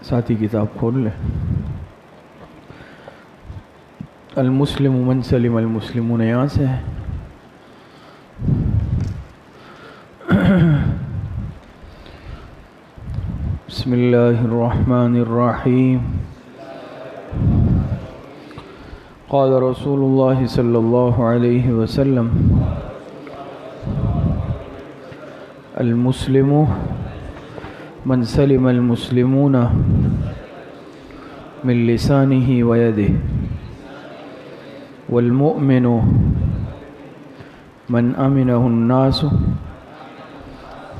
ساتھی کتاب کھول لیں۔ المسلم من سلم المسلمون یہاں سے ہے۔ بسم اللہ الرحمن الرحیم۔ قال رسول اللہ صلی اللہ علیہ وسلم المسلم من سلم المسلمون من لسانه ويده والمؤمن من أمنه الناس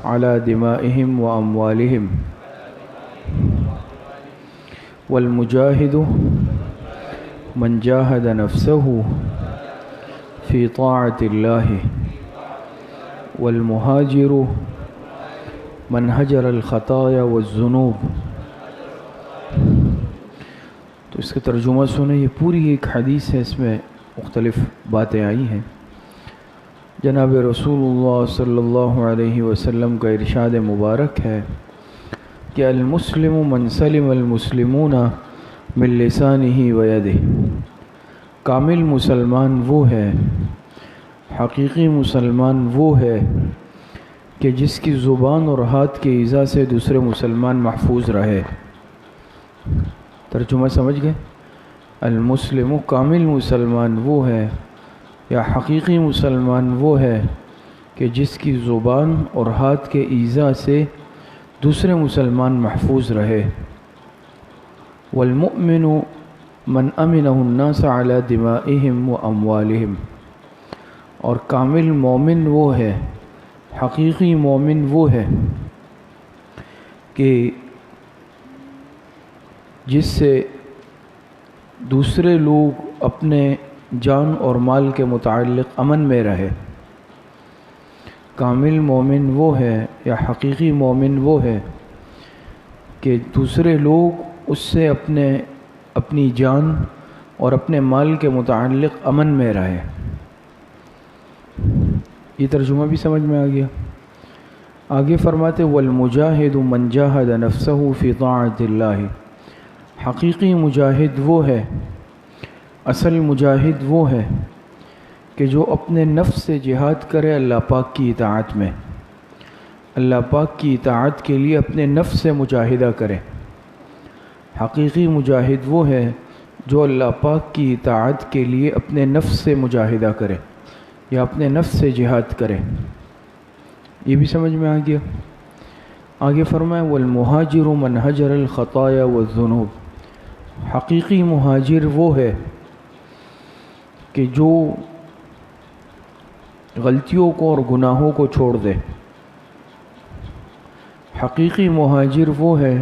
على دمائهم وأموالهم والمجاهد من جاهد نفسه في طاعة الله والمهاجر من هجر الخطايا والذنوب۔ تو اس کا ترجمہ سنیں، یہ پوری ایک حدیث ہے، اس میں مختلف باتیں آئی ہیں۔ جناب رسول اللہ صلی اللہ علیہ وسلم کا ارشاد مبارک ہے کہ المسلم من سلم المسلمون من لسانہ ویدہ، کامل مسلمان وہ ہے، حقیقی مسلمان وہ ہے کہ جس کی زبان اور ہاتھ کے ایذا سے دوسرے مسلمان محفوظ رہے۔ ترجمہ سمجھ گئے؟ المسلم کامل مسلمان وہ ہے یا حقیقی مسلمان وہ ہے کہ جس کی زبان اور ہاتھ کے ایذا سے دوسرے مسلمان محفوظ رہے۔ والمؤمن من امنہ الناس علی دمائہم و اموالہم، اور کامل مومن وہ ہے، حقیقی مومن وہ ہے کہ جس سے دوسرے لوگ اپنے جان اور مال کے متعلق امن میں رہے۔ کامل مومن وہ ہے یا حقیقی مومن وہ ہے کہ دوسرے لوگ اس سے اپنی جان اور اپنے مال کے متعلق امن میں رہے۔ یہ ترجمہ بھی سمجھ میں آ گیا۔ آگے فرماتے والمجاہد من جاہد نفسہ فی طاعت اللہ، حقیقی مجاہد وہ ہے، اصل مجاہد وہ ہے کہ جو اپنے نفس سے جہاد کرے اللہ پاک کی اطاعت میں، اللہ پاک کی اطاعت کے لیے اپنے نفس سے مجاہدہ کرے۔ حقیقی مجاہد وہ ہے جو اللہ پاک کی اطاعت کے لیے اپنے نفس سے مجاہدہ کرے یا اپنے نفس سے جہاد کرے۔ یہ بھی سمجھ میں آ گیا۔ آگے فرمائے والمہاجر من ہجر الخطایا والذنوب، حقیقی مہاجر وہ ہے کہ جو غلطیوں کو اور گناہوں کو چھوڑ دے۔ حقیقی مہاجر وہ ہے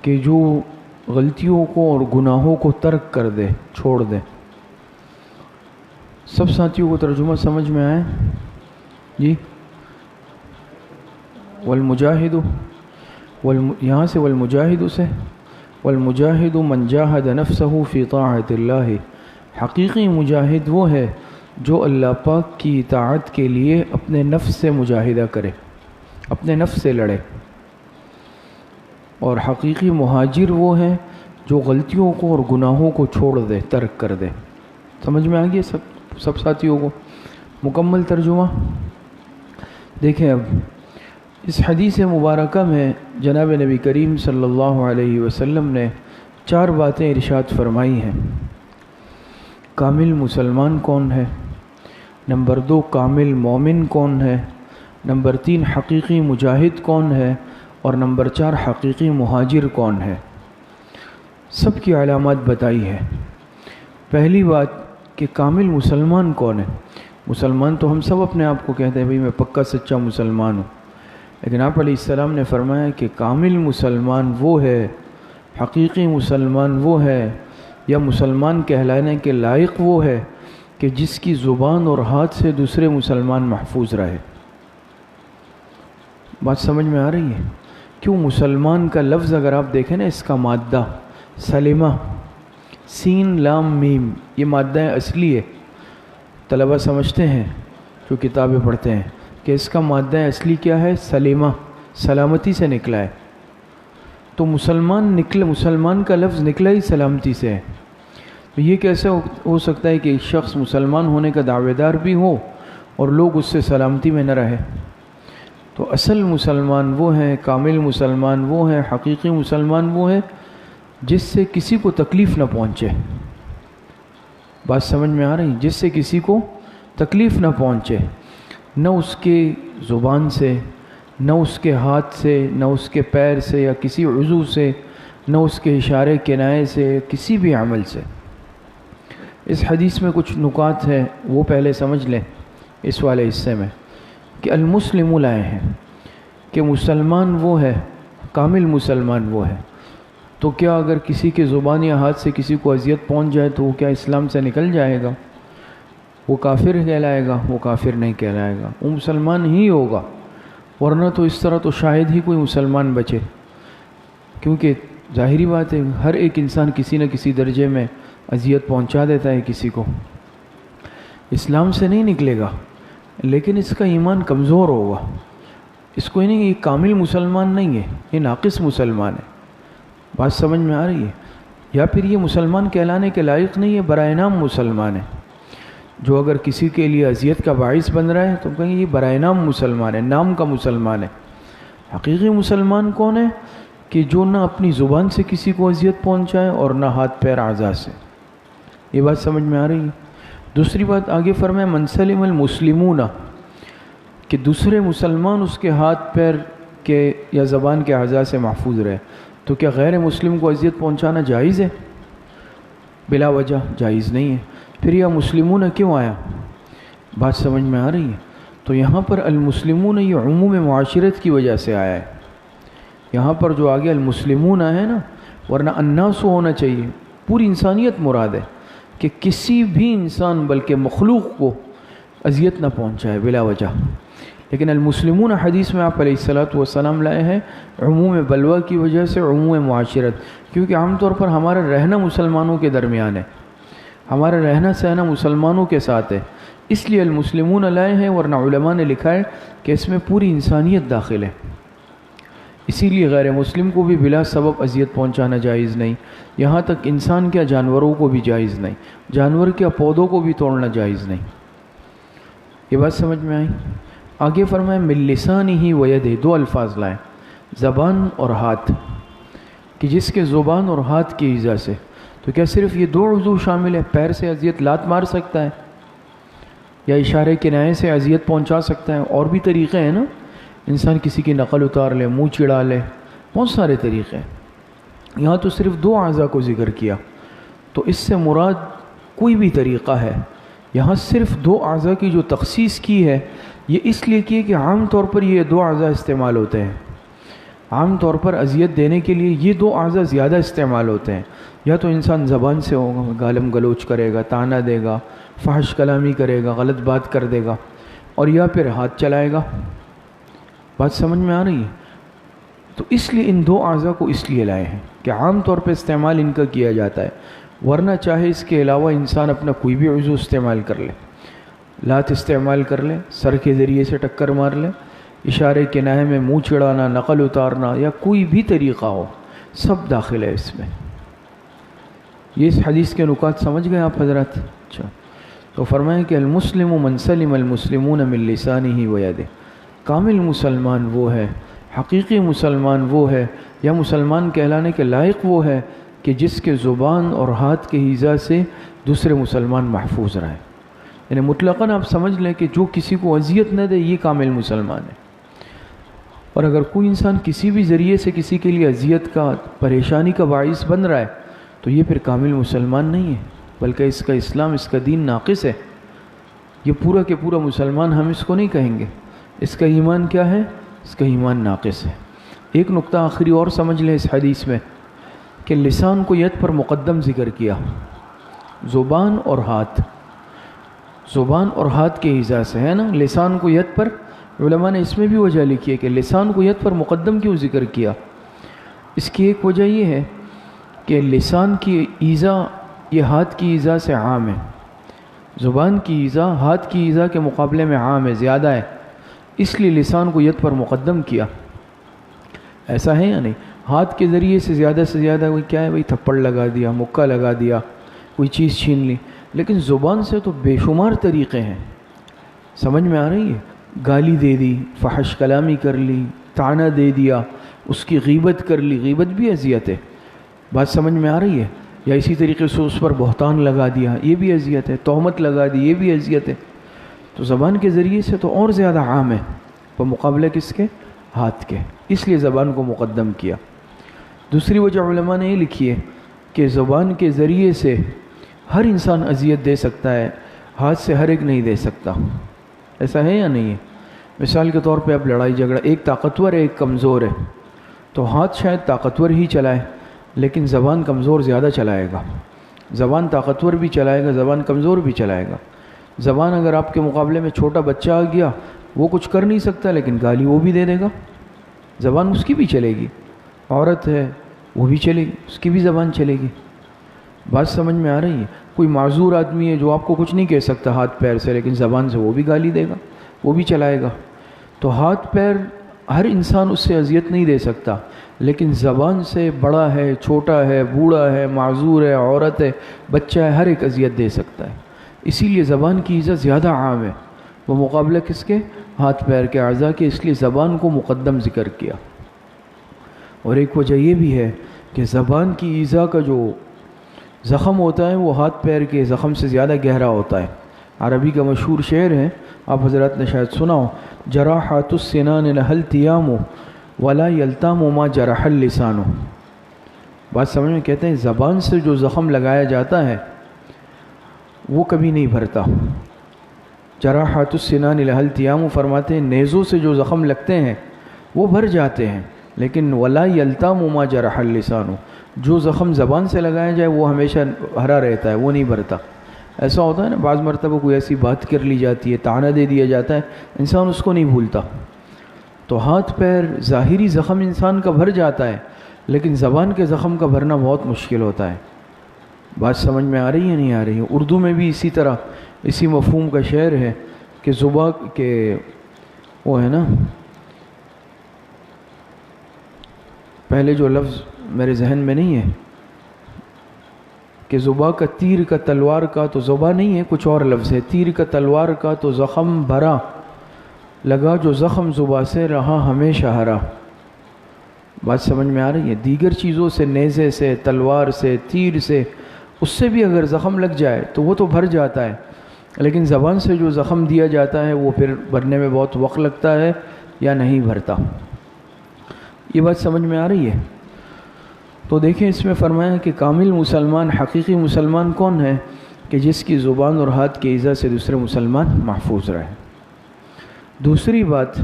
کہ جو غلطیوں کو اور گناہوں کو ترک کر دے، چھوڑ دے۔ سب ساتھیوں کو ترجمہ سمجھ میں آئے؟ جی والمجاہد، یہاں سے والمجاہد سے والمجاہد من جاہد نفسہ فی طاعت اللہ، حقیقی مجاہد وہ ہے جو اللہ پاک کی اطاعت کے لیے اپنے نفس سے مجاہدہ کرے، اپنے نفس سے لڑے۔ اور حقیقی مہاجر وہ ہے جو غلطیوں کو اور گناہوں کو چھوڑ دے، ترک کر دے۔ سمجھ میں آ گیا سب ساتھیوں کو؟ مکمل ترجمہ دیکھیں۔ اب اس حدیث مبارکہ میں جناب نبی کریم صلی اللہ علیہ وسلم نے 4 باتیں ارشاد فرمائی ہیں۔ کامل مسلمان کون ہے، نمبر 2 کامل مومن کون ہے، نمبر 3 حقیقی مجاہد کون ہے، اور نمبر 4 حقیقی مہاجر کون ہے۔ سب کی علامات بتائی ہے۔ پہلی بات کہ کامل مسلمان کون ہے۔ مسلمان تو ہم سب اپنے آپ کو کہتے ہیں بھئی میں پکا سچا مسلمان ہوں، لیکن آپ علیہ السلام نے فرمایا کہ کامل مسلمان وہ ہے، حقیقی مسلمان وہ ہے، یا مسلمان کہلانے کے لائق وہ ہے کہ جس کی زبان اور ہاتھ سے دوسرے مسلمان محفوظ رہے۔ بات سمجھ میں آ رہی ہے؟ کیوں مسلمان کا لفظ اگر آپ دیکھیں نا، اس کا مادہ سلمہ، سین لام میم، یہ مادہ اصلی ہے۔ طلبہ سمجھتے ہیں جو کتابیں پڑھتے ہیں کہ اس کا مادہ اصلی کیا ہے؟ سلیمہ، سلامتی سے نکلا ہے۔ تو مسلمان کا لفظ نکلا ہی سلامتی سے ہے. تو یہ کیسے ہو سکتا ہے کہ ایک شخص مسلمان ہونے کا دعوے دار بھی ہو اور لوگ اس سے سلامتی میں نہ رہے؟ تو اصل مسلمان وہ ہے، کامل مسلمان وہ ہے، حقیقی مسلمان وہ ہے جس سے کسی کو تکلیف نہ پہنچے. بات سمجھ میں آ رہی؟ جس سے کسی کو تکلیف نہ پہنچے، نہ اس کے زبان سے، نہ اس کے ہاتھ سے، نہ اس کے پیر سے یا کسی عضو سے، نہ اس کے اشارے کنائے سے، کسی بھی عمل سے. اس حدیث میں کچھ نکات ہے وہ پہلے سمجھ لیں اس والے حصے میں، کہ المسلم لائے ہیں کہ مسلمان وہ ہے، کامل مسلمان وہ ہے. تو کیا اگر کسی کے زبان یا ہاتھ سے کسی کو اذیت پہنچ جائے تو وہ کیا اسلام سے نکل جائے گا؟ وہ کافر کہلائے گا؟ وہ کافر نہیں کہلائے گا، وہ مسلمان ہی ہوگا. ورنہ تو اس طرح تو شاید ہی کوئی مسلمان بچے، کیونکہ ظاہری بات ہے ہر ایک انسان کسی نہ کسی درجے میں اذیت پہنچا دیتا ہے کسی کو. اسلام سے نہیں نکلے گا لیکن اس کا ایمان کمزور ہوگا. اس کو نہیں، یہ کامل مسلمان نہیں ہے، یہ ناقص مسلمان ہے. بات سمجھ میں آ رہی ہے؟ یا پھر یہ مسلمان کہلانے کے لائق نہیں ہے، برائے نام مسلمان ہے. جو اگر کسی کے لیے اذیت کا باعث بن رہا ہے تو کہیں یہ برائے نام مسلمان ہے، نام کا مسلمان ہے. حقیقی مسلمان کون ہے؟ کہ جو نہ اپنی زبان سے کسی کو اذیت پہنچائے اور نہ ہاتھ پیر اعضاء سے. یہ بات سمجھ میں آ رہی ہے؟ دوسری بات آگے فرمایا من سلم المسلمون، کہ دوسرے مسلمان اس کے ہاتھ پیر کے یا زبان کے اعضاء سے محفوظ رہے. تو کیا غیر مسلم کو اذیت پہنچانا جائز ہے؟ بلا وجہ جائز نہیں ہے. پھر یہ مسلمون کیوں آیا؟ بات سمجھ میں آ رہی ہے؟ تو یہاں پر المسلمون یہ عموم معاشرت کی وجہ سے آیا ہے. یہاں پر جو آگے المسلمون ہے نا، ورنہ الناس ہونا چاہیے، پوری انسانیت مراد ہے کہ کسی بھی انسان بلکہ مخلوق کو اذیت نہ پہنچائے بلا وجہ. لیکن المسلمون حدیث میں آپ علیہ الصلاۃ والسلام لائے ہیں عموم بلوہ کی وجہ سے، عموم معاشرت، کیونکہ عام طور پر ہمارا رہنا مسلمانوں کے درمیان ہے، ہمارا رہنا سہنا مسلمانوں کے ساتھ ہے، اس لیے المسلمون لائے ہیں. ورنہ علماء نے لکھا ہے کہ اس میں پوری انسانیت داخل ہے. اسی لیے غیر مسلم کو بھی بلا سبب اذیت پہنچانا جائز نہیں. یہاں تک انسان کیا جانوروں کو بھی جائز نہیں، جانور کیا پودوں کو بھی توڑنا جائز نہیں. یہ بات سمجھ میں آئی؟ آگے فرمائے من لسانہ و یدہ، دو الفاظ لائیں، زبان اور ہاتھ، کہ جس کے زبان اور ہاتھ کی ایذا سے. تو کیا صرف یہ دو عضو شامل ہے؟ پیر سے اذیت لات مار سکتا ہے یا اشارے کنائے سے اذیت پہنچا سکتا ہے. اور بھی طریقے ہیں نا، انسان کسی کی نقل اتار لے، منہ چڑھا لے، بہت سارے طریقے ہیں. یہاں تو صرف دو اعضاء کو ذکر کیا، تو اس سے مراد کوئی بھی طریقہ ہے. یہاں صرف دو اعضاء کی جو تخصیص کی ہے یہ اس لیے کی کہ عام طور پر یہ دو اعضاء استعمال ہوتے ہیں. عام طور پر اذیت دینے کے لیے یہ دو اعضاء زیادہ استعمال ہوتے ہیں. یا تو انسان زبان سے ہوگا، گالم گلوچ کرے گا، تانا دے گا، فحش کلامی کرے گا، غلط بات کر دے گا، اور یا پھر ہاتھ چلائے گا. بات سمجھ میں آ رہی ہے؟ تو اس لیے ان دو اعضاء کو اس لیے لائے ہیں کہ عام طور پہ استعمال ان کا کیا جاتا ہے. ورنہ چاہے اس کے علاوہ انسان اپنا کوئی بھی عضو استعمال کر لے، لات استعمال کر لے، سر کے ذریعے سے ٹکر مار لے، اشارے کنائے میں منہ چڑھانا، نقل اتارنا، یا کوئی بھی طریقہ ہو، سب داخل ہے اس میں. یہ اس حدیث کے نکات سمجھ گئے آپ حضرات؟ اچھا، تو فرمائیں کہ المسلم من سلم المسلمون من لسانہ و یدہ، کامل مسلمان وہ ہے، حقیقی مسلمان وہ ہے، یا مسلمان کہلانے کے لائق وہ ہے کہ جس کے زبان اور ہاتھ کے ایذا سے دوسرے مسلمان محفوظ رہیں. یعنی مطلقاً آپ سمجھ لیں کہ جو کسی کو اذیت نہ دے یہ کامل مسلمان ہے. اور اگر کوئی انسان کسی بھی ذریعے سے کسی کے لیے اذیت کا، پریشانی کا باعث بن رہا ہے تو یہ پھر کامل مسلمان نہیں ہے، بلکہ اس کا اسلام، اس کا دین ناقص ہے. یہ پورا کہ پورا مسلمان ہم اس کو نہیں کہیں گے. اس کا ایمان کیا ہے؟ اس کا ایمان ناقص ہے. ایک نقطہ آخری اور سمجھ لیں اس حدیث میں کہ لسان کو ید پر مقدم ذکر کیا، زبان اور ہاتھ، زبان اور ہاتھ کے ایذا سے ہے نا. لسان کو ید پر، علماء نے اس میں بھی وجہ لکھی ہے کہ لسان کو ید پر مقدم کیوں ذکر کیا. اس کی ایک وجہ یہ ہے کہ لسان کی ایذا یہ ہاتھ کی ایذا سے عام ہے، زبان کی ایذا ہاتھ کی ایذا کے مقابلے میں عام ہے، زیادہ ہے، اس لیے لسان کو ید پر مقدم کیا. ایسا ہے یا نہیں؟ ہاتھ کے ذریعے سے زیادہ کوئی کیا ہے بھائی، تھپڑ لگا دیا، مکہ لگا دیا، کوئی چیز چھین لی. لیکن زبان سے تو بے شمار طریقے ہیں. سمجھ میں آ رہی ہے؟ گالی دے دی، فحش کلامی کر لی، طعنہ دے دیا، اس کی غیبت کر لی، غیبت بھی اذیت ہے. بات سمجھ میں آ رہی ہے؟ یا اسی طریقے سے اس پر بہتان لگا دیا، یہ بھی اذیت ہے. تہمت لگا دی، یہ بھی اذیت ہے. تو زبان کے ذریعے سے تو اور زیادہ عام ہے بمقابلہ کس کے؟ ہاتھ کے. اس لیے زبان کو مقدم کیا. دوسری وجہ علماء نے یہ لکھی ہے کہ زبان کے ذریعے سے ہر انسان اذیت دے سکتا ہے، ہاتھ سے ہر ایک نہیں دے سکتا. ایسا ہے یا نہیں ہے؟ مثال کے طور پہ اب لڑائی جھگڑا، ایک طاقتور ہے ایک کمزور ہے، تو ہاتھ شاید طاقتور ہی چلائے لیکن زبان کمزور زیادہ چلائے گا. زبان طاقتور بھی چلائے گا، زبان کمزور بھی چلائے گا. زبان اگر آپ کے مقابلے میں چھوٹا بچہ آ گیا، وہ کچھ کر نہیں سکتا لیکن گالی وہ بھی دے دے گا، زبان اس کی بھی چلے گی. عورت ہے وہ بھی چلے گی، اس کی بھی زبان چلے گی. بات سمجھ میں آ رہی ہے؟ کوئی معذور آدمی ہے جو آپ کو کچھ نہیں کہہ سکتا ہاتھ پیر سے، لیکن زبان سے وہ بھی گالی دے گا، وہ بھی چلائے گا. تو ہاتھ پیر ہر انسان اس سے اذیت نہیں دے سکتا، لیکن زبان سے بڑا ہے، چھوٹا ہے، بوڑھا ہے، معذور ہے، عورت ہے، بچہ ہے، ہر ایک اذیت دے سکتا ہے. اسی لیے زبان کی عزت زیادہ عام ہے وہ مقابلہ کس کے؟ ہاتھ پیر کے اعضاء کے. اس لیے زبان کو مقدم ذکر کیا. اور ایک وجہ یہ بھی ہے کہ زبان کی ایذا کا جو زخم ہوتا ہے وہ ہاتھ پیر کے زخم سے زیادہ گہرا ہوتا ہے. عربی کا مشہور شعر ہے، آپ حضرات نے شاید سنا ہو، جراحات السنان لها التیام ولا یلتام ما جرح اللسان. بات سمجھ میں؟ کہتے ہیں زبان سے جو زخم لگایا جاتا ہے وہ کبھی نہیں بھرتا. جراحات السنان لها التیام فرماتے ہیں نیزوں سے جو زخم لگتے ہیں وہ بھر جاتے ہیں، لیکن ولا یلتام ما جرح اللسان، جو زخم زبان سے لگایا جائے وہ ہمیشہ ہرا رہتا ہے، وہ نہیں بھرتا. ایسا ہوتا ہے نا بعض مرتبہ کوئی ایسی بات کر لی جاتی ہے، طعنہ دے دیا جاتا ہے، انسان اس کو نہیں بھولتا. تو ہاتھ پیر ظاہری زخم انسان کا بھر جاتا ہے، لیکن زبان کے زخم کا بھرنا بہت مشکل ہوتا ہے. بات سمجھ میں آ رہی ہے نہیں آ رہی ہے؟ اردو میں بھی اسی طرح اسی مفہوم کا شعر ہے کہ زبان کے وہ ہے نا، پہلے جو لفظ میرے ذہن میں نہیں ہے کہ زباں کا تیر کا تلوار کا، تو زباں نہیں ہے کچھ اور لفظ ہے، تیر کا تلوار کا تو زخم بھرا، لگا جو زخم زباں سے رہا ہمیشہ ہرا. بات سمجھ میں آ رہی ہے؟ دیگر چیزوں سے، نیزے سے، تلوار سے، تیر سے، اس سے بھی اگر زخم لگ جائے تو وہ تو بھر جاتا ہے، لیکن زبان سے جو زخم دیا جاتا ہے وہ پھر بھرنے میں بہت وقت لگتا ہے یا نہیں بھرتا. یہ بات سمجھ میں آ رہی ہے؟ تو دیکھیں اس میں فرمایا کہ کامل مسلمان، حقیقی مسلمان کون ہے؟ کہ جس کی زبان اور ہاتھ کی ایذا سے دوسرے مسلمان محفوظ رہے. دوسری بات،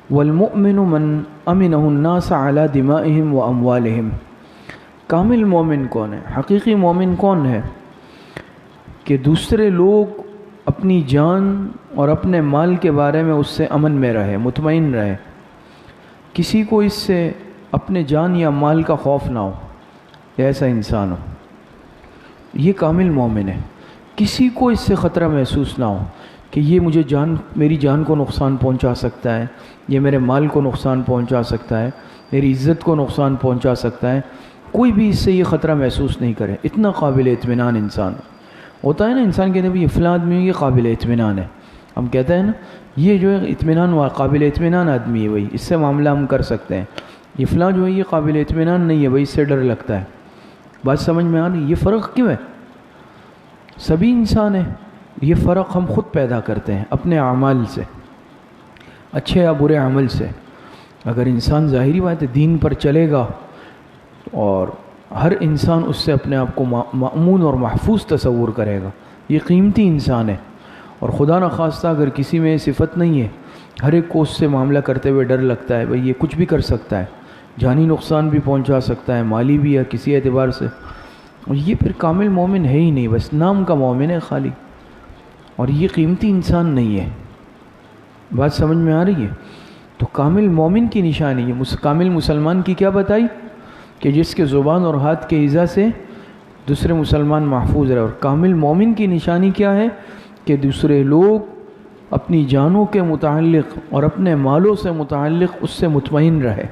والمؤمن من امنہ الناس علی دمائہم و اموالہم. کامل مومن کون ہے؟ حقیقی مومن کون ہے؟ کہ دوسرے لوگ اپنی جان اور اپنے مال کے بارے میں اس سے امن میں رہے، مطمئن رہے، کسی کو اس سے اپنے جان یا مال کا خوف نہ ہو، ایسا انسان ہو، یہ کامل مومن ہے. کسی کو اس سے خطرہ محسوس نہ ہو کہ یہ مجھے میری جان کو نقصان پہنچا سکتا ہے، یہ میرے مال کو نقصان پہنچا سکتا ہے، میری عزت کو نقصان پہنچا سکتا ہے. کوئی بھی اس سے یہ خطرہ محسوس نہیں کرے. اتنا قابل اطمینان انسان ہوتا ہے نا. انسان کہتے ہیں بھائی فلاں آدمی یہ قابل اطمینان ہے، ہم کہتے ہیں نا یہ جو ہے اطمینان قابل اطمینان آدمی ہے، بھائی اس سے معاملہ ہم کر سکتے ہیں. یہ فلاں جو ہے یہ قابل اطمینان نہیں ہے، بھائی اس سے ڈر لگتا ہے. بات سمجھ میں آ رہی؟ یہ فرق کیوں ہے؟ سبھی انسان ہیں، یہ فرق ہم خود پیدا کرتے ہیں اپنے اعمال سے، اچھے یا برے عمل سے. اگر انسان ظاہری بات ہے دین پر چلے گا اور ہر انسان اس سے اپنے آپ کو مأمون اور محفوظ تصور کرے گا. یہ قیمتی انسان ہے، اور خدا نخواستہ اگر کسی میں صفت نہیں ہے، ہر ایک کو اس سے معاملہ کرتے ہوئے ڈر لگتا ہے، بھئی یہ کچھ بھی کر سکتا ہے، جانی نقصان بھی پہنچا سکتا ہے، مالی بھی یا کسی اعتبار سے، اور یہ پھر کامل مومن ہے ہی نہیں، بس نام کا مومن ہے خالی، اور یہ قیمتی انسان نہیں ہے. بات سمجھ میں آ رہی ہے؟ تو کامل مومن کی نشانی ہے. کامل مسلمان کی کیا بتائی؟ کہ جس کے زبان اور ہاتھ کے ایذا سے دوسرے مسلمان محفوظ رہے. اور کامل مومن کی نشانی کیا ہے؟ کہ دوسرے لوگ اپنی جانوں کے متعلق اور اپنے مالوں سے متعلق اس سے مطمئن رہے.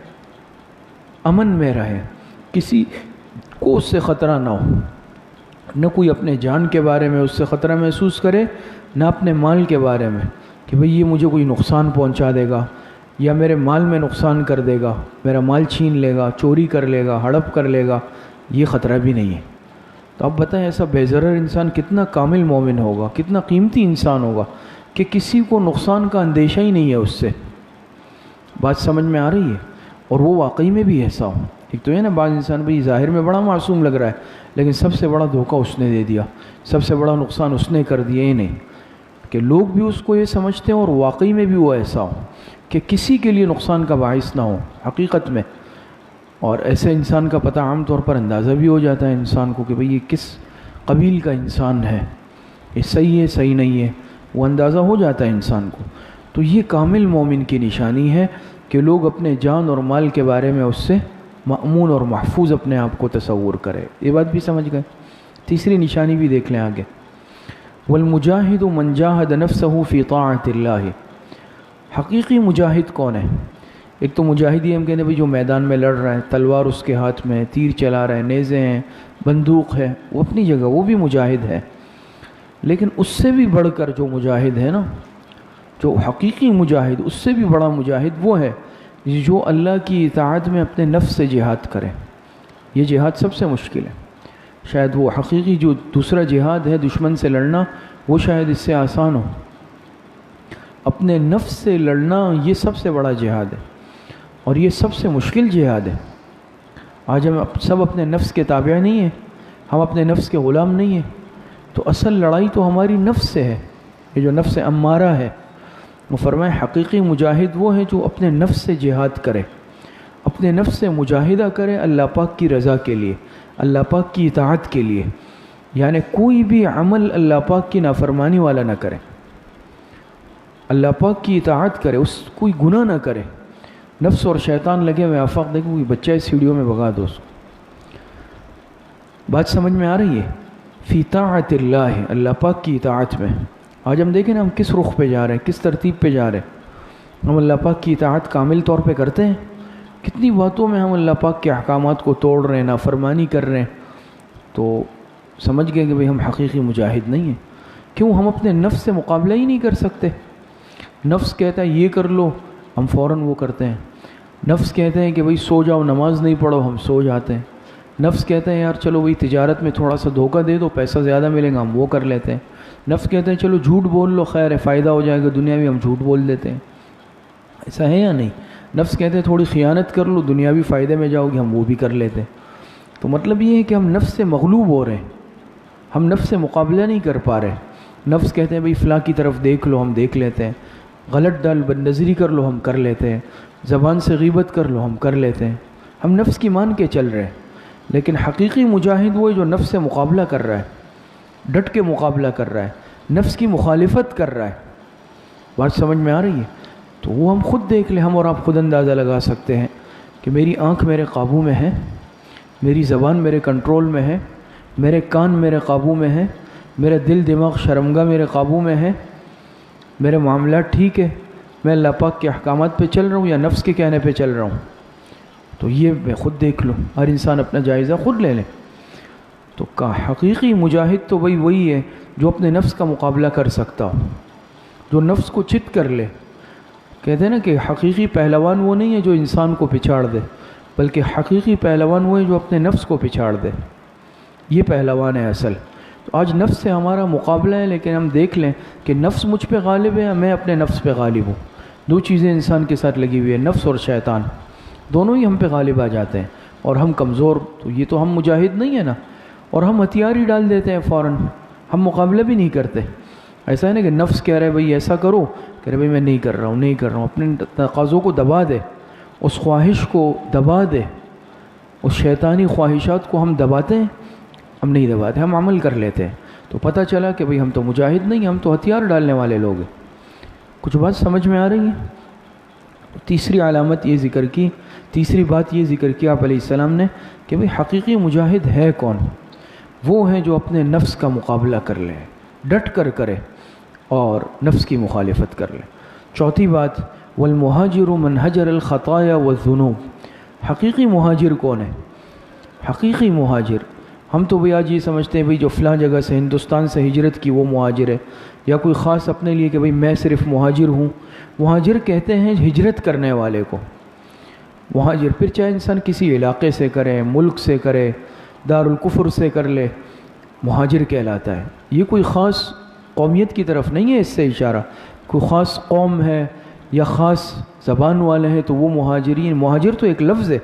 امن میں رہے، کسی کو اس سے خطرہ نہ ہو، نہ کوئی اپنے جان کے بارے میں اس سے خطرہ محسوس کرے، نہ اپنے مال کے بارے میں کہ بھئی یہ مجھے کوئی نقصان پہنچا دے گا یا میرے مال میں نقصان کر دے گا، میرا مال چھین لے گا، چوری کر لے گا، ہڑپ کر لے گا، یہ خطرہ بھی نہیں ہے۔ تو آپ بتائیں ایسا بے ضرر انسان کتنا کامل مومن ہوگا، کتنا قیمتی انسان ہوگا کہ کسی کو نقصان کا اندیشہ ہی نہیں ہے اس سے۔ بات سمجھ میں آ رہی ہے؟ اور وہ واقعی میں بھی ایسا ہو۔ ایک تو ہے نا بعض انسان بھئی ظاہر میں بڑا معصوم لگ رہا ہے لیکن سب سے بڑا دھوکہ اس نے دے دیا، سب سے بڑا نقصان اس نے کر دیا۔ یہ نہیں کہ لوگ بھی اس کو یہ سمجھتے ہیں اور واقعی میں بھی وہ ایسا ہو کہ کسی کے لیے نقصان کا باعث نہ ہو حقیقت میں۔ اور ایسے انسان کا پتہ عام طور پر اندازہ بھی ہو جاتا ہے انسان کو کہ بھئی یہ کس قبیل کا انسان ہے، یہ صحیح ہے صحیح نہیں ہے، وہ اندازہ ہو جاتا ہے انسان کو۔ تو یہ کامل مومن کی نشانی ہے کہ لوگ اپنے جان اور مال کے بارے میں اس سے مأمون اور محفوظ اپنے آپ کو تصور کرے۔ یہ بات بھی سمجھ گئے؟ تیسری نشانی بھی دیکھ لیں آگے، والمجاہد من جاہد نفسہ فی طاعت اللہ۔ حقیقی مجاہد کون ہے؟ ایک تو مجاہدی ہم کہتے ہیں بھئی جو میدان میں لڑ رہا ہے، تلوار اس کے ہاتھ میں، تیر چلا رہا ہے، نیزے ہیں، بندوق ہے، وہ اپنی جگہ وہ بھی مجاہد ہے۔ لیکن اس سے بھی بڑھ کر جو مجاہد ہے نا، جو حقیقی مجاہد، اس سے بھی بڑا مجاہد وہ ہے جو اللہ کی اطاعت میں اپنے نفس سے جہاد کرے۔ یہ جہاد سب سے مشکل ہے، شاید وہ حقیقی جو دوسرا جہاد ہے دشمن سے لڑنا، وہ شاید اس سے آسان ہو۔ اپنے نفس سے لڑنا یہ سب سے بڑا جہاد ہے اور یہ سب سے مشکل جہاد ہے۔ آج ہم سب اپنے نفس کے تابع نہیں ہیں، ہم اپنے نفس کے غلام نہیں ہیں، تو اصل لڑائی تو ہماری نفس سے ہے، یہ جو نفس امارہ ہے۔ وہ فرمائے حقیقی مجاہد وہ ہے جو اپنے نفس سے جہاد کرے، اپنے نفس سے مجاہدہ کرے اللہ پاک کی رضا کے لیے، اللہ پاک کی اطاعت کے لیے، یعنی کوئی بھی عمل اللہ پاک کی نافرمانی والا نہ کرے، اللہ پاک کی اطاعت کرے، اس کوئی گناہ نہ کرے۔ نفس اور شیطان لگے ہوئے آفاق دیکھو کوئی بچہ اس سیڑھیوں میں بھگا دو اس کو۔ بات سمجھ میں آ رہی ہے؟ فی طاعت اللہ، اللہ پاک کی اطاعت میں۔ آج ہم دیکھیں نا ہم کس رخ پہ جا رہے ہیں، کس ترتیب پہ جا رہے ہیں۔ ہم اللہ پاک کی اطاعت کامل طور پہ کرتے ہیں، کتنی باتوں میں ہم اللہ پاک کے احکامات کو توڑ رہے ہیں، نافرمانی کر رہے ہیں، تو سمجھ گئے کہ بھئی ہم حقیقی مجاہد نہیں ہیں۔ کیوں؟ ہم اپنے نفس سے مقابلہ ہی نہیں کر سکتے۔ نفس کہتا ہے یہ کر لو، ہم فوراً وہ کرتے ہیں۔ نفس کہتے ہیں کہ بھئی سو جاؤ، نماز نہیں پڑھو، ہم سو جاتے ہیں۔ نفس کہتے ہیں یار چلو بھئی تجارت میں تھوڑا سا دھوکہ دے دو، پیسہ زیادہ ملے گا، ہم وہ کر لیتے ہیں۔ نفس کہتے ہیں چلو جھوٹ بول لو، خیر ہے فائدہ ہو جائے گا دنیاوی، ہم جھوٹ بول دیتے ہیں۔ ایسا ہے یا نہیں؟ نفس کہتے ہیں تھوڑی خیانت کر لو، دنیاوی فائدے میں جاؤ گے، ہم وہ بھی کر لیتے ہیں۔ تو مطلب یہ ہے کہ ہم نفس سے مغلوب ہو رہے ہیں، ہم نفس سے مقابلہ نہیں کر پا رہے۔ نفس کہتے ہیں بھئی فلاں کی طرف دیکھ لو، ہم دیکھ لیتے ہیں۔ غلط ڈال بد نظری کر لو، ہم کر لیتے ہیں۔ زبان سے غیبت کر لو، ہم کر لیتے ہیں۔ ہم نفس کی مان کے چل رہے ہیں۔ لیکن حقیقی مجاہد وہ ہے جو نفس سے مقابلہ کر رہا ہے، ڈٹ کے مقابلہ کر رہا ہے، نفس کی مخالفت کر رہا ہے۔ بات سمجھ میں آ رہی ہے؟ تو وہ ہم خود دیکھ لیں، ہم اور آپ خود اندازہ لگا سکتے ہیں کہ میری آنکھ میرے قابو میں ہے، میری زبان میرے کنٹرول میں ہے، میرے کان میرے قابو میں ہے، میرا دل دماغ شرمگاہ میرے قابو میں ہے، میرے معاملات ٹھیک ہے، میں اللہ پاک کے احکامات پہ چل رہا ہوں یا نفس کے کہنے پہ چل رہا ہوں۔ تو یہ میں خود دیکھ لوں، ہر انسان اپنا جائزہ خود لے لیں۔ تو حقیقی مجاہد تو وہی ہے جو اپنے نفس کا مقابلہ کر سکتا ہو، جو نفس کو چت کر لے۔ کہتے ہیں نا کہ حقیقی پہلوان وہ نہیں ہے جو انسان کو پچھاڑ دے، بلکہ حقیقی پہلوان وہ ہے جو اپنے نفس کو پچھاڑ دے، یہ پہلوان ہے اصل۔ تو آج نفس سے ہمارا مقابلہ ہے، لیکن ہم دیکھ لیں کہ نفس مجھ پہ غالب ہے یا میں اپنے نفس پہ غالب ہوں۔ دو چیزیں انسان کے ساتھ لگی ہوئی ہے، نفس اور شیطان، دونوں ہی ہم پہ غالب آ جاتے ہیں اور ہم کمزور، تو یہ تو ہم مجاہد نہیں ہیں نا، اور ہم ہتھیار ہی ڈال دیتے ہیں فوراً، ہم مقابلہ بھی نہیں کرتے۔ ایسا ہے نا کہ نفس کہہ رہے بھئی ایسا کرو، کہہ رہے بھئی میں نہیں کر رہا ہوں، نہیں کر رہا ہوں، اپنے تقاضوں کو دبا دے، اس خواہش کو دبا دے، اس شیطانی خواہشات کو ہم دباتے ہیں، ہم نہیں دباتے، ہم عمل کر لیتے ہیں۔ تو پتہ چلا کہ بھئی ہم تو مجاہد نہیں، ہم تو ہتھیار ڈالنے والے لوگ ہیں۔ کچھ بات سمجھ میں آ رہی ہے؟ تیسری علامت یہ ذکر کی، تیسری بات یہ ذکر کی آپ علیہ السلام نے کہ بھئی حقیقی مجاہد ہے کون؟ وہ ہے جو اپنے نفس کا مقابلہ کر لے، ڈٹ کر کرے اور نفس کی مخالفت کر لے۔ چوتھی بات، والمہاجر من ہجر الخطایا والذنوب، حقیقی مہاجر کون ہے؟ حقیقی مہاجر ہم تو بھئی آج یہ سمجھتے ہیں بھئی جو فلاں جگہ سے ہندوستان سے ہجرت کی وہ مہاجر ہے، یا کوئی خاص اپنے لیے کہ بھئی میں صرف مہاجر ہوں۔ مہاجر کہتے ہیں ہجرت کرنے والے کو مہاجر، پھر چاہے انسان کسی علاقے سے کرے، ملک سے کرے، دارالکفر سے کر لے، مہاجر کہلاتا ہے۔ یہ کوئی خاص قومیت کی طرف نہیں ہے اس سے اشارہ، کوئی خاص قوم ہے یا خاص زبان والے ہیں تو وہ مہاجرین۔ مہاجر تو ایک لفظ ہے،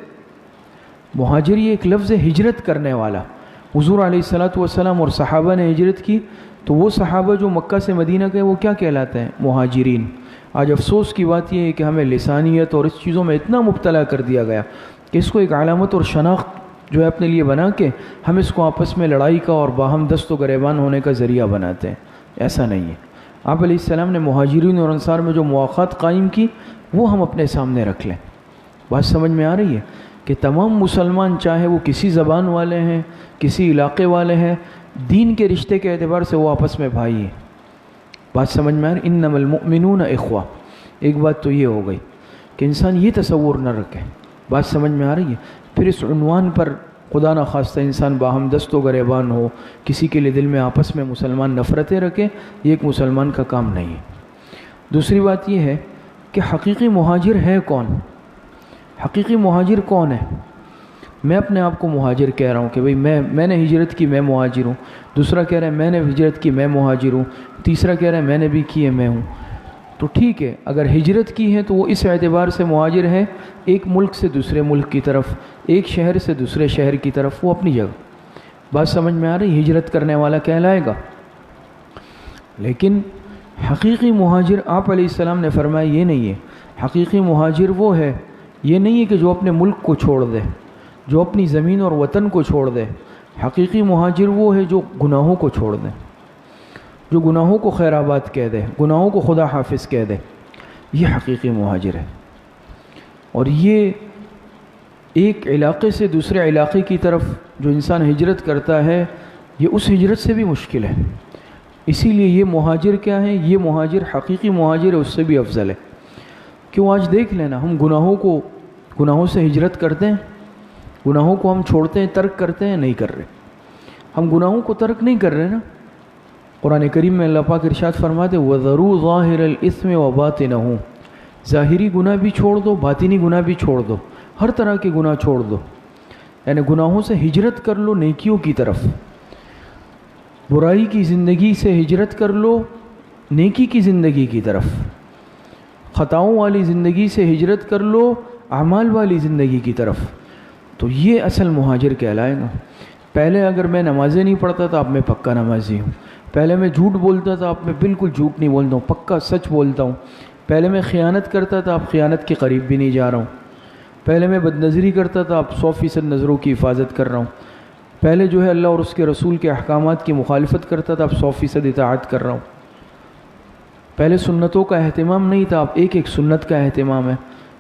مہاجر یہ ایک لفظ ہے، ہجرت کرنے والا۔ حضور علیہ الصلوۃ والسلام اور صحابہ نے ہجرت کی تو وہ صحابہ جو مکہ سے مدینہ گئے وہ کیا کہلاتے ہیں؟ مہاجرین۔ آج افسوس کی بات یہ ہے کہ ہمیں لسانیت اور اس چیزوں میں اتنا مبتلا کر دیا گیا کہ اس کو ایک علامت اور شناخت جو ہے اپنے لیے بنا کے ہم اس کو آپس میں لڑائی کا اور باہم دست و گریبان ہونے کا ذریعہ بناتے ہیں۔ ایسا نہیں ہے۔ آپ علیہ السلام نے مہاجرین اور انصار میں جو مواقعات قائم کی وہ ہم اپنے سامنے رکھ لیں۔ بات سمجھ میں آ رہی ہے کہ تمام مسلمان چاہے وہ کسی زبان والے ہیں، کسی علاقے والے ہیں، دین کے رشتے کے اعتبار سے وہ آپس میں بھائی ہیں۔ بات سمجھ میں آ رہی؟ انما المؤمنون اخوہ۔ ایک بات تو یہ ہو گئی کہ انسان یہ تصور نہ رکھے۔ بات سمجھ میں آ رہی ہے؟ پھر اس عنوان پر خدا نہ خواستہ انسان باہم دست و گریبان ہو، کسی کے لیے دل میں آپس میں مسلمان نفرتیں رکھے، یہ ایک مسلمان کا کام نہیں ہے۔ دوسری بات یہ ہے کہ حقیقی مہاجر ہے کون؟ حقیقی مہاجر کون ہے؟ میں اپنے آپ کو مہاجر کہہ رہا ہوں کہ بھئی میں نے ہجرت کی، میں مہاجر ہوں۔ دوسرا کہہ رہا ہے میں نے ہجرت کی، میں مہاجر ہوں۔ تیسرا کہہ رہا ہے میں نے بھی کی ہے، میں ہوں۔ تو ٹھیک ہے، اگر ہجرت کی ہے تو وہ اس اعتبار سے مہاجر ہے، ایک ملک سے دوسرے ملک کی طرف، ایک شہر سے دوسرے شہر کی طرف، وہ اپنی جگہ۔ بات سمجھ میں آ رہی؟ ہجرت کرنے والا کہلائے گا۔ لیکن حقیقی مہاجر آپ علیہ السلام نے فرمایا یہ نہیں ہے۔ حقیقی مہاجر وہ ہے، یہ نہیں ہے کہ جو اپنے ملک کو چھوڑ دے، جو اپنی زمین اور وطن کو چھوڑ دے۔ حقیقی مہاجر وہ ہے جو گناہوں کو چھوڑ دے، جو گناہوں کو خیر آباد کہہ دے، گناہوں کو خدا حافظ کہہ دے، یہ حقیقی مہاجر ہے۔ اور یہ ایک علاقے سے دوسرے علاقے کی طرف جو انسان ہجرت کرتا ہے، یہ اس ہجرت سے بھی مشکل ہے۔ اسی لیے یہ مہاجر کیا ہے؟ یہ مہاجر حقیقی مہاجر ہے، اس سے بھی افضل ہے۔ کیوں؟ آج دیکھ لینا، ہم گناہوں سے ہجرت کرتے ہیں، گناہوں کو ہم چھوڑتے ہیں، ترک کرتے ہیں؟ نہیں کر رہے۔ ہم گناہوں کو ترک نہیں کر رہے نا۔ قرآن کریم میں اللہ پاک ارشاد فرماتے وَذَرُوا ظَاهِرَ الْإِثْمِ وَبَاطِنَهُ، ظاہری گناہ بھی چھوڑ دو، باطنی گناہ بھی چھوڑ دو، ہر طرح کے گناہ چھوڑ دو، یعنی گناہوں سے ہجرت کر لو نیکیوں کی طرف۔ برائی کی زندگی سے ہجرت کر لو نیکی کی زندگی کی طرف، خطاؤں والی زندگی سے ہجرت کر لو اعمال والی زندگی کی طرف، تو یہ اصل مہاجر کہلائے گا۔ پہلے اگر میں نمازیں نہیں پڑھتا تھا، اب میں پکا نمازی ہوں۔ پہلے میں جھوٹ بولتا تھا، اب میں بالکل جھوٹ نہیں بولتا ہوں، پکا سچ بولتا ہوں۔ پہلے میں خیانت کرتا تھا، اب خیانت کے قریب بھی نہیں جا رہا ہوں۔ پہلے میں بدنظری کرتا تھا، اب 100% نظروں کی حفاظت کر رہا ہوں۔ پہلے جو ہے اللہ اور اس کے رسول کے احکامات کی مخالفت کرتا تھا، اب 100% اطاعت کر رہا ہوں۔ پہلے سنتوں کا اہتمام نہیں تھا، اب ایک ایک سنت کا اہتمام ہے،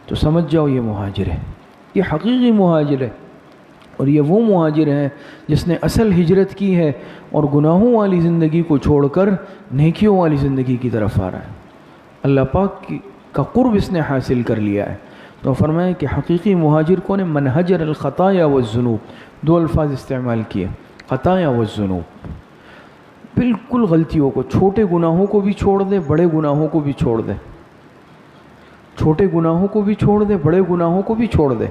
تو سمجھ جاؤ یہ مہاجر ہے، یہ حقیقی مہاجر ہے۔ اور یہ وہ مہاجر ہے جس نے اصل ہجرت کی ہے اور گناہوں والی زندگی کو چھوڑ کر نیکیوں والی زندگی کی طرف آ رہا ہے، اللہ پاک کا قرب اس نے حاصل کر لیا ہے۔ تو فرمایا کہ حقیقی مہاجر کون ہے؟ من ہجر الخطایا والذنوب، دو الفاظ استعمال کیے، خطایا والذنوب، بالکل غلطیوں کو، چھوٹے گناہوں کو بھی چھوڑ دے، بڑے گناہوں کو بھی چھوڑ دے، چھوٹے گناہوں کو بھی چھوڑ دے، بڑے گناہوں کو بھی چھوڑ دے۔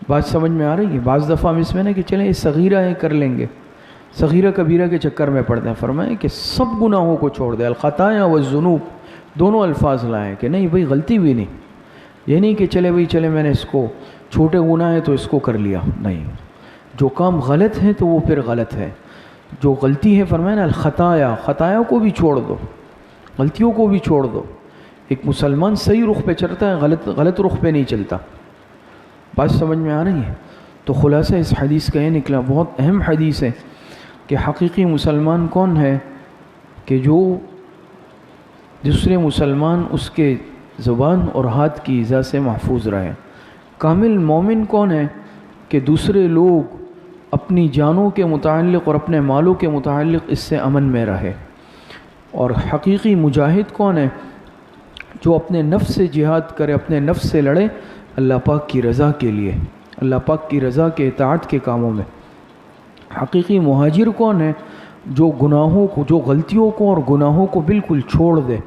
بات سمجھ میں آ رہی ہے؟ بعض دفعہ ہم اس میں نا کہ چلیں یہ صغیرہ ہے کر لیں گے، صغیرہ کبیرہ کے چکر میں پڑتے ہیں۔ فرمائے کہ سب گناہوں کو چھوڑ دے، الخطایا والذنوب، دونوں الفاظ لائے کہ نہیں بھئی غلطی بھی نہیں، یہ نہیں کہ چلے میں نے اس کو چھوٹے گناہ ہے تو اس کو کر لیا، نہیں، جو کام غلط ہے تو وہ پھر غلط ہے، جو غلطی ہے فرمائے نا الخطایا، خطایا کو بھی چھوڑ دو، غلطیوں کو بھی چھوڑ دو۔ ایک مسلمان صحیح رخ پہ چلتا ہے، غلط رخ پہ نہیں چلتا۔ بات سمجھ میں آ رہی ہے؟ تو خلاصہ اس حدیث کا یہ نکلا، بہت اہم حدیث ہے کہ حقیقی مسلمان کون ہے؟ کہ جو دوسرے مسلمان اس کے زبان اور ہاتھ کی ایذا سے محفوظ رہے۔ کامل مومن کون ہے؟ کہ دوسرے لوگ اپنی جانوں کے متعلق اور اپنے مالوں کے متعلق اس سے امن میں رہے۔ اور حقیقی مجاہد کون ہے؟ جو اپنے نفس سے جہاد کرے، اپنے نفس سے لڑے، اللہ پاک کی رضا کے لیے، اللہ پاک کی رضا کے اطاعت کے کاموں میں۔ حقیقی مہاجر کون ہے؟ جو گناہوں کو، جو غلطیوں کو اور گناہوں کو بالکل چھوڑ دے،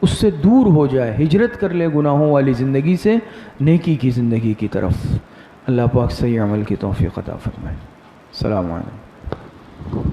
اس سے دور ہو جائے، ہجرت کر لے گناہوں والی زندگی سے نیکی کی زندگی کی طرف۔ اللہ پاک صحیح عمل کی توفیق عطا فرمائے۔ السلام علیکم۔